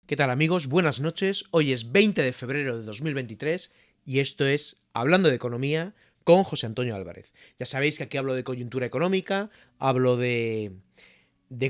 ¿Qué tal amigos? Buenas noches. Hoy es 20 de febrero de 2023 y esto es Hablando de Economía con José Antonio Álvarez. Ya sabéis que aquí hablo de coyuntura económica, hablo de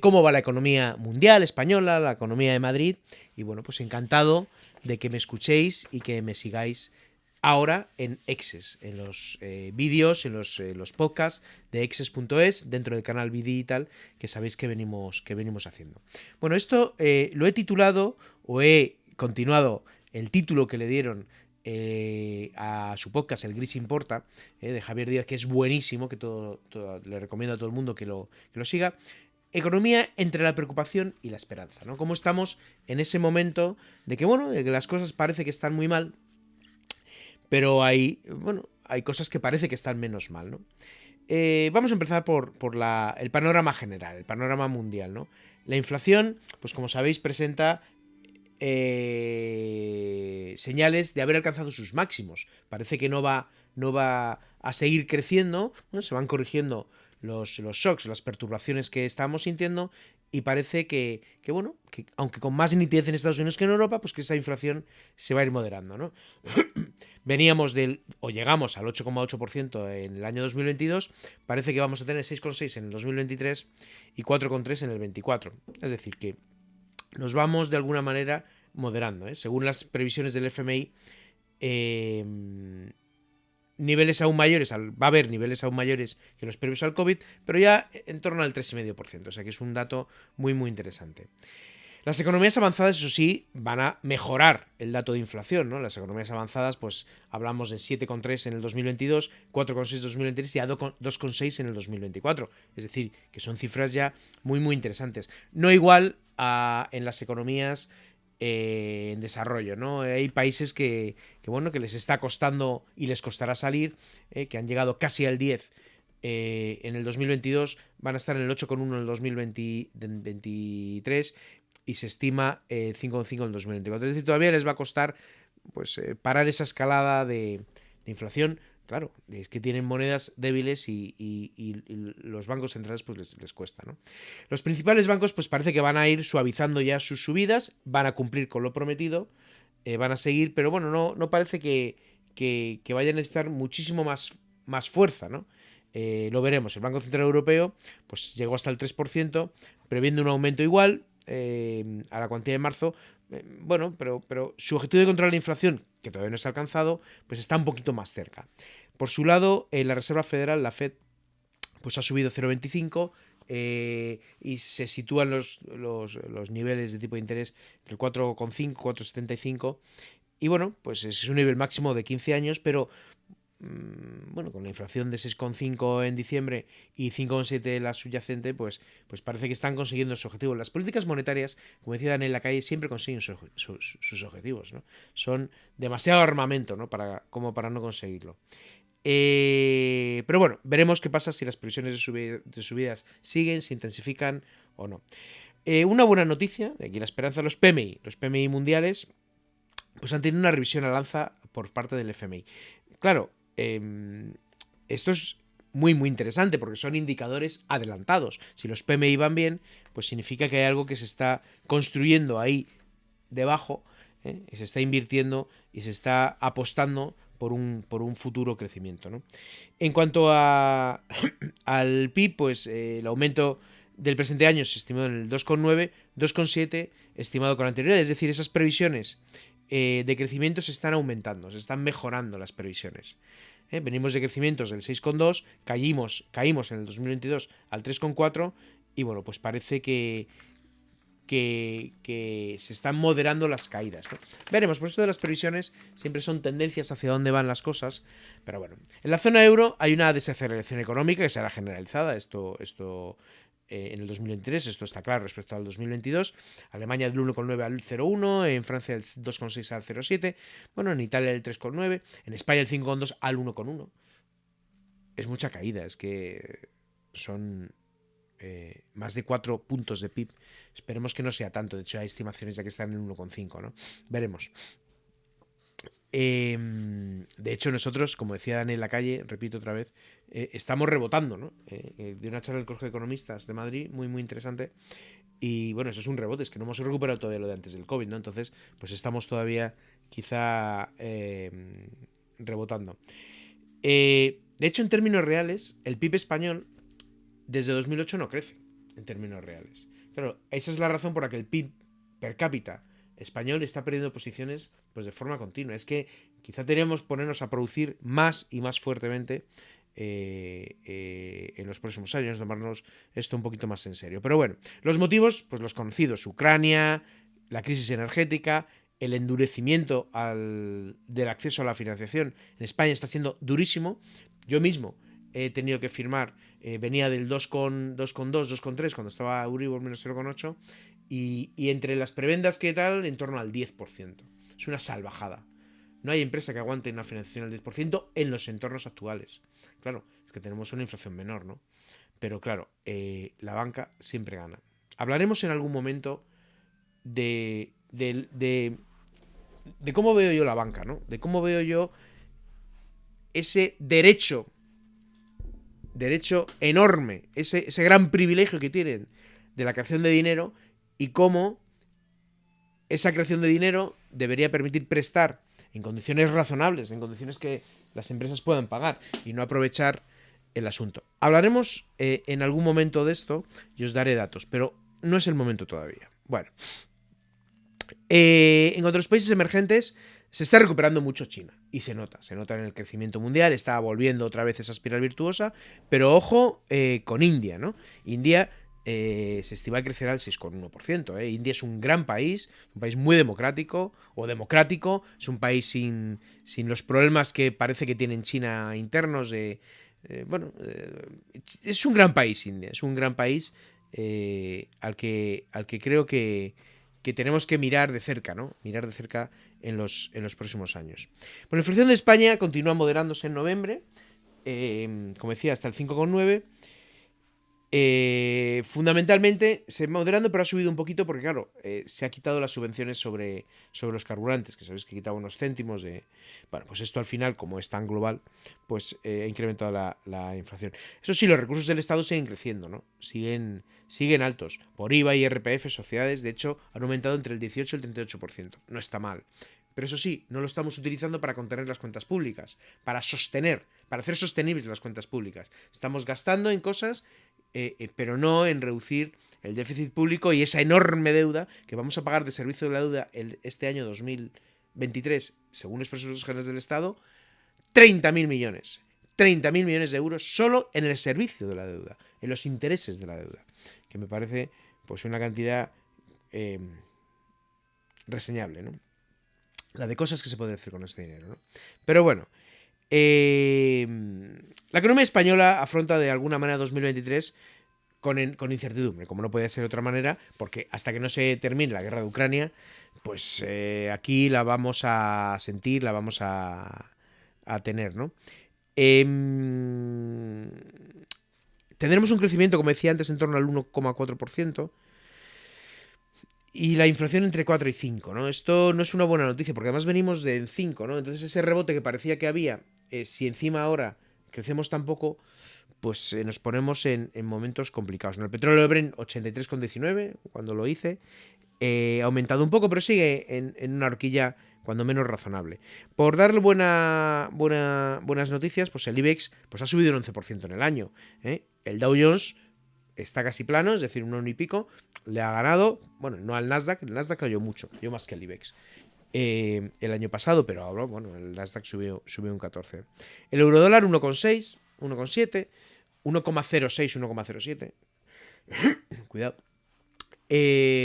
cómo va la economía mundial, española, la economía de Madrid y bueno, pues encantado de que me escuchéis y que me sigáis ahora en Exes, en los vídeos, en los podcasts de exes.es, dentro del canal Bidigital, que sabéis que venimos haciendo. Bueno, esto lo he titulado, o he continuado el título que le dieron a su podcast, El Gris Importa, de Javier Díaz, que es buenísimo, que le recomiendo a todo el mundo que lo siga. Economía entre la preocupación y la esperanza, ¿no? Cómo estamos en ese momento de que, bueno, de que las cosas parece que están muy mal, pero hay cosas que parece que están menos mal, ¿no? Vamos a empezar por el panorama general, el panorama mundial, ¿no? La inflación, pues como sabéis, presenta señales de haber alcanzado sus máximos. Parece que no va a seguir creciendo, ¿no? Se van corrigiendo los shocks, las perturbaciones que estamos sintiendo y parece que aunque con más nitidez en Estados Unidos que en Europa, pues que esa inflación se va a ir moderando, ¿no? Veníamos llegamos al 8,8% en el año 2022, parece que vamos a tener 6,6 en el 2023 y 4,3 en el 24. Es decir, que nos vamos de alguna manera moderando, ¿eh? Según las previsiones del FMI, niveles aún mayores, va a haber niveles aún mayores que los previos al COVID, pero ya en torno al 3,5%, o sea que es un dato muy muy interesante. Las economías avanzadas, eso sí, van a mejorar el dato de inflación, ¿no? Las economías avanzadas, pues hablamos de 7,3 en el 2022, 4,6 en el 2023 y a 2,6 en el 2024. Es decir, que son cifras ya muy, muy interesantes. No igual en las economías en desarrollo, ¿no? Hay países que les está costando y les costará salir, que han llegado casi al 10 en el 2022, van a estar en el 8,1 en el 2023 y se estima 5,5 en el 2024. Es decir, todavía les va a costar pues parar esa escalada de inflación. Claro, es que tienen monedas débiles y los bancos centrales pues les cuesta, ¿no? Los principales bancos pues parece que van a ir suavizando ya sus subidas, van a cumplir con lo prometido, van a seguir, pero bueno, no parece que vaya a necesitar muchísimo más fuerza, ¿no? Lo veremos. El Banco Central Europeo pues llegó hasta el 3%, previendo un aumento igual a la cuantía de marzo. Bueno, pero su objetivo de controlar la inflación, que todavía no se ha alcanzado, pues está un poquito más cerca. Por su lado, la Reserva Federal, la Fed, pues ha subido 0,25 y se sitúan los niveles de tipo de interés entre el 4,5 4,75 y bueno, pues es un nivel máximo de 15 años, pero bueno, con la inflación de 6,5 en diciembre y 5,7 la subyacente, pues parece que están consiguiendo su objetivo. Las políticas monetarias, como decía Daniel Lacalle, siempre consiguen sus objetivos, ¿no? Son demasiado armamento, ¿no? como para no conseguirlo. Pero bueno, veremos qué pasa si las previsiones de subidas siguen, se intensifican o no. Una buena noticia, de aquí la esperanza, los PMI mundiales, pues han tenido una revisión al alza por parte del FMI. Claro, esto es muy muy interesante porque son indicadores adelantados. Si los PMI van bien, pues significa que hay algo que se está construyendo ahí debajo, y se está invirtiendo y se está apostando por un futuro crecimiento, ¿no? En cuanto al PIB, pues el aumento del presente año se estimó en el 2,9, 2,7 estimado con anterioridad, es decir, esas previsiones de crecimiento se están aumentando, se están mejorando las previsiones. Venimos de crecimientos del 6,2, caímos en el 2022 al 3,4 y bueno, pues parece que se están moderando las caídas, ¿no? Veremos, por esto de las previsiones siempre son tendencias hacia dónde van las cosas, pero bueno. En la zona euro hay una desaceleración económica que será generalizada, esto en el 2023, esto está claro respecto al 2022. Alemania del 1,9 al 0,1, en Francia del 2,6 al 0,7, bueno, en Italia del 3,9, en España el 5,2 al 1,1. Es mucha caída, es que son más de 4 puntos de PIB. Esperemos que no sea tanto, de hecho hay estimaciones ya que están en 1,5, ¿no? Veremos. De hecho, nosotros, como decía Daniel Lacalle, repito otra vez, estamos rebotando, ¿no? De una charla del Colegio de Economistas de Madrid, muy, muy interesante. Y bueno, eso es un rebote, es que no hemos recuperado todavía lo de antes del COVID, ¿no? Entonces, pues estamos todavía quizá rebotando. De hecho, en términos reales, el PIB español desde 2008 no crece, en términos reales. Claro, esa es la razón por la que el PIB per cápita español está perdiendo posiciones pues de forma continua. Es que quizá tenemos que ponernos a producir más y más fuertemente en los próximos años, tomarnos esto un poquito más en serio. Pero bueno, los motivos, pues los conocidos: Ucrania, la crisis energética, el endurecimiento del acceso a la financiación en España está siendo durísimo. Yo mismo he tenido que firmar, venía del 2,2, 2,3 cuando estaba Euribor menos 0,8 y entre las prebendas que tal, en torno al 10%. Es una salvajada. No hay empresa que aguante una financiación al 10% en los entornos actuales. Claro, es que tenemos una inflación menor, ¿no? Pero claro, la banca siempre gana. Hablaremos en algún momento de cómo veo yo la banca, ¿no? De cómo veo yo ese derecho enorme, ese gran privilegio que tienen de la creación de dinero y cómo esa creación de dinero debería permitir prestar en condiciones razonables, en condiciones que las empresas puedan pagar y no aprovechar el asunto. Hablaremos en algún momento de esto y os daré datos, pero no es el momento todavía. Bueno, en otros países emergentes se está recuperando mucho China y se nota en el crecimiento mundial, está volviendo otra vez esa espiral virtuosa, pero ojo con India, ¿no? India se estima crecer al 6,1%. India es un gran país, un país muy democrático, es un país sin los problemas que parece que tiene en China internos. Es un gran país India, es un gran país al que creo que tenemos que mirar de cerca, ¿no? Mirar de cerca en los próximos años. Bueno, la inflación de España continúa moderándose en noviembre, como decía, hasta el 5,9%. Fundamentalmente se moderando, pero ha subido un poquito porque, claro, se ha quitado las subvenciones sobre los carburantes, que sabéis que quitaba unos céntimos de... Bueno, pues esto al final, como es tan global, pues ha incrementado la inflación. Eso sí, los recursos del Estado siguen creciendo, ¿no? Siguen altos. Por IVA y IRPF, sociedades, de hecho, han aumentado entre el 18 y el 38%. No está mal. Pero eso sí, no lo estamos utilizando para contener las cuentas públicas, para hacer sostenibles las cuentas públicas. Estamos gastando en cosas, pero no en reducir el déficit público y esa enorme deuda que vamos a pagar de servicio de la deuda este año 2023, según los presupuestos generales del Estado, 30.000 millones. 30.000 millones de euros solo en el servicio de la deuda, en los intereses de la deuda, que me parece pues una cantidad reseñable, ¿no? La de cosas que se puede hacer con este dinero, ¿no? Pero bueno, la economía española afronta de alguna manera 2023 con incertidumbre, como no puede ser de otra manera, porque hasta que no se termine la guerra de Ucrania, pues aquí la vamos a sentir, la vamos a tener, ¿no? Tendremos un crecimiento, como decía antes, en torno al 1,4%. Y la inflación entre 4 y 5, ¿no? Esto no es una buena noticia, porque además venimos del 5, ¿no? Entonces ese rebote que parecía que había, si encima ahora crecemos tan poco, pues nos ponemos en momentos complicados, ¿no? El petróleo Brent 83,19 cuando lo hice, ha aumentado un poco, pero sigue en una horquilla cuando menos razonable. Por darle buenas noticias, pues el IBEX pues ha subido un 11% en el año. El Dow Jones está casi plano, es decir, un 1 y pico, le ha ganado, bueno, no al Nasdaq, el Nasdaq cayó mucho, cayó más que el IBEX el año pasado, pero ahora, bueno, el Nasdaq subió un 14. El eurodólar 1,6, 1,7, 1,06, 1,07. Cuidado.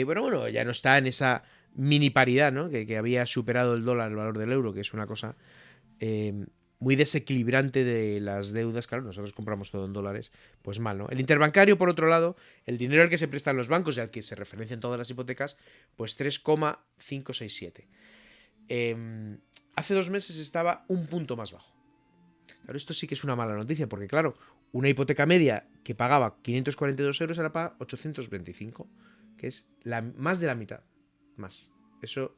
Bueno, ya no está en esa mini paridad, ¿no? Que había superado el dólar, el valor del euro, que es una cosa muy desequilibrante de las deudas. Claro, nosotros compramos todo en dólares, pues mal, ¿no? El interbancario, por otro lado, el dinero al que se prestan los bancos y al que se referencian todas las hipotecas, pues 3,567. Hace 2 meses estaba un punto más bajo. Claro, esto sí que es una mala noticia, porque claro, una hipoteca media que pagaba 542 euros ahora paga 825, que es más de la mitad. Más. Eso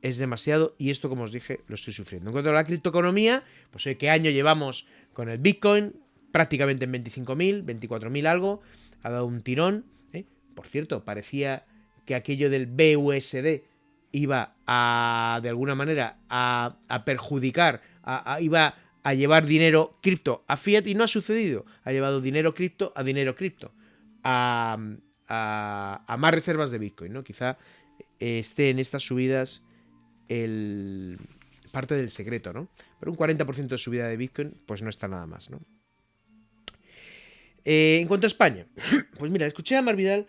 es demasiado y esto, como os dije, lo estoy sufriendo. En cuanto a la criptoeconomía, pues ¿qué año llevamos con el Bitcoin? Prácticamente en 25.000, 24.000 algo. Ha dado un tirón. por cierto, parecía que aquello del BUSD iba a, de alguna manera, a perjudicar, iba a llevar dinero cripto a fiat y no ha sucedido. Ha llevado dinero cripto a dinero cripto, a, más reservas de Bitcoin, ¿no? Quizá esté en estas subidas parte del secreto, ¿no? Pero un 40% de subida de Bitcoin, pues no está nada más, ¿no? En cuanto a España, pues mira, escuché a Mar Vidal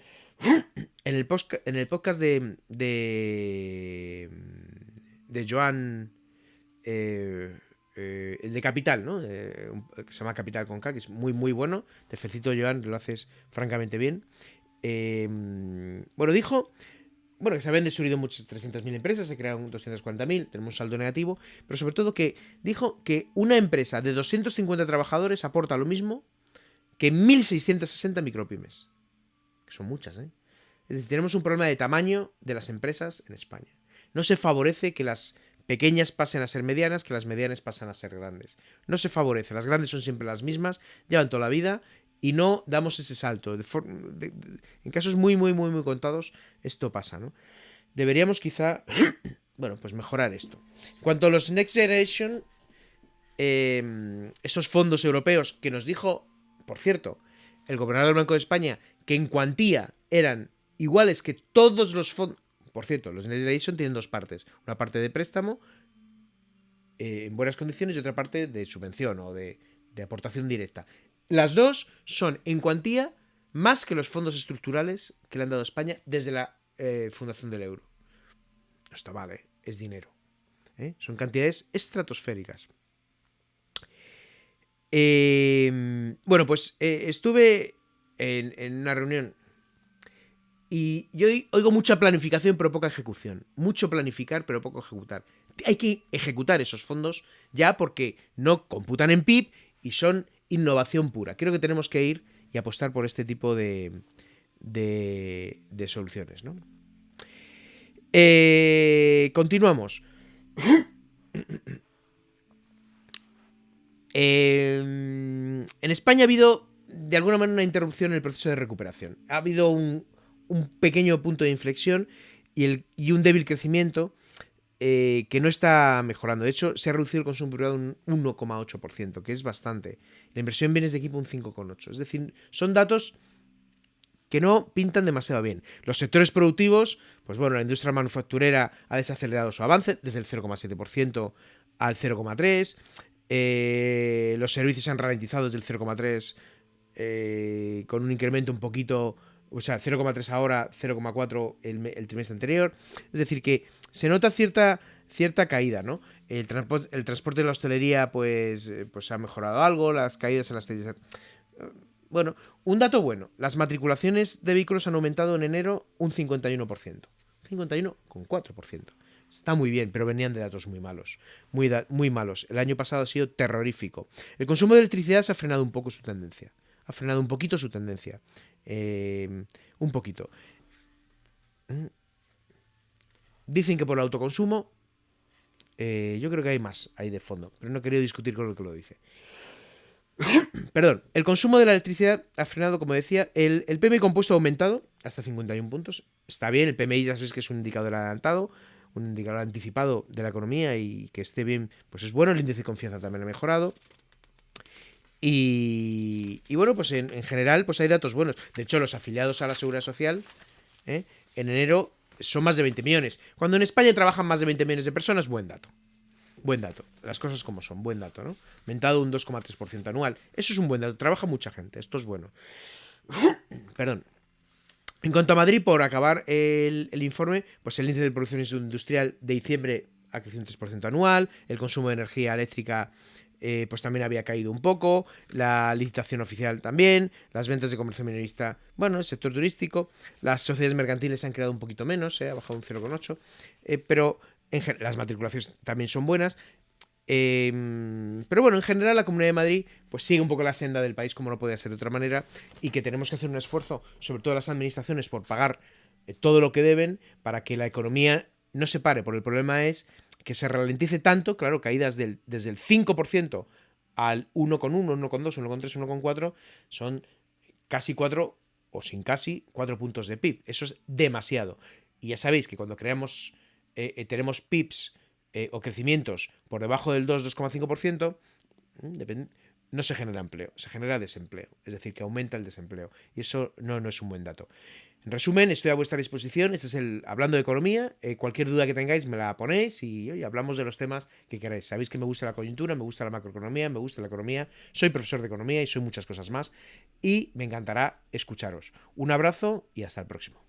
en el podcast de Joan, el de Capital, ¿no? Que se llama Capital con K, que es muy, muy bueno. Te felicito, Joan, lo haces francamente bien. Bueno, dijo que se habían destruido muchas 300.000 empresas, se crearon 240.000, tenemos un saldo negativo, pero sobre todo que dijo que una empresa de 250 trabajadores aporta lo mismo que 1.660 micropymes. Que son muchas, ¿eh? Es decir, tenemos un problema de tamaño de las empresas en España. No se favorece que las pequeñas pasen a ser medianas, que las medianas pasen a ser grandes. No se favorece. Las grandes son siempre las mismas, llevan toda la vida y no damos ese salto. En casos muy, muy, muy, muy contados, esto pasa, ¿no? Deberíamos quizá, bueno, pues mejorar esto. En cuanto a los Next Generation, esos fondos europeos que nos dijo, por cierto, el gobernador del Banco de España, que en cuantía eran iguales que todos los fondos. Por cierto, los Next Generation tienen dos partes. Una parte de préstamo en buenas condiciones y otra parte de subvención o de aportación directa. Las dos son en cuantía más que los fondos estructurales que le han dado a España desde la fundación del euro. No está mal, ¿eh? Es dinero. Son cantidades estratosféricas. Bueno, pues estuve en una reunión y yo oigo mucha planificación pero poca ejecución. Mucho planificar pero poco ejecutar. Hay que ejecutar esos fondos ya porque no computan en PIB y son innovación pura. Creo que tenemos que ir y apostar por este tipo de soluciones, ¿no? Continuamos. En España ha habido de alguna manera una interrupción en el proceso de recuperación. Ha habido un pequeño punto de inflexión y un débil crecimiento que no está mejorando. De hecho, se ha reducido el consumo privado un 1,8%, que es bastante. La inversión en bienes de equipo un 5,8%. Es decir, son datos que no pintan demasiado bien. Los sectores productivos, pues bueno, la industria manufacturera ha desacelerado su avance desde el 0,7% al 0,3%. Los servicios se han ralentizado desde el 0,3 con un incremento un poquito, o sea, 0,3 ahora, 0,4 el trimestre anterior. Es decir, que se nota cierta caída, ¿no? El transporte de la hostelería pues ha mejorado algo, las caídas en las talleres. Bueno, un dato bueno, las matriculaciones de vehículos han aumentado en enero un 51%. 51,4%. Está muy bien, pero venían de datos muy malos. Muy malos. El año pasado ha sido terrorífico. El consumo de electricidad se ha frenado un poco su tendencia. Ha frenado un poquito su tendencia. Un poquito. Dicen que por el autoconsumo. Yo creo que hay más ahí de fondo. Pero no he querido discutir con lo que lo dice. Perdón. El consumo de la electricidad ha frenado, como decía. El PMI compuesto ha aumentado hasta 51 puntos. Está bien. El PMI ya sabes que es un indicador adelantado. Un indicador anticipado de la economía y que esté bien, pues es bueno. El índice de confianza también ha mejorado. Y bueno, pues en general pues hay datos buenos. De hecho, los afiliados a la Seguridad Social en enero son más de 20 millones. Cuando en España trabajan más de 20 millones de personas, buen dato. Buen dato. Las cosas como son, buen dato, ¿no? Aumentado un 2,3% anual. Eso es un buen dato. Trabaja mucha gente. Esto es bueno. Perdón. En cuanto a Madrid, por acabar el informe, pues el índice de producción industrial de diciembre ha crecido un 3% anual, el consumo de energía eléctrica pues también había caído un poco, la licitación oficial también, las ventas de comercio minorista, bueno, el sector turístico, las sociedades mercantiles se han creado un poquito menos, ha bajado un 0,8%, pero las matriculaciones también son buenas. Pero bueno, en general la Comunidad de Madrid pues sigue un poco la senda del país, como no podía ser de otra manera, y que tenemos que hacer un esfuerzo, sobre todo las administraciones, por pagar todo lo que deben para que la economía no se pare, porque el problema es que se ralentice tanto, claro, caídas desde el 5% al 1,1, 1,2, 1,3, 1,4, son casi 4 o sin casi 4 puntos de PIB. Eso es demasiado. Y ya sabéis que cuando tenemos PIBs o crecimientos por debajo del 2,5%, no se genera empleo, se genera desempleo. Es decir, que aumenta el desempleo. Y eso no es un buen dato. En resumen, estoy a vuestra disposición. Este es el Hablando de Economía. Cualquier duda que tengáis me la ponéis y oye, hablamos de los temas que queráis. Sabéis que me gusta la coyuntura, me gusta la macroeconomía, me gusta la economía. Soy profesor de economía y soy muchas cosas más. Y me encantará escucharos. Un abrazo y hasta el próximo.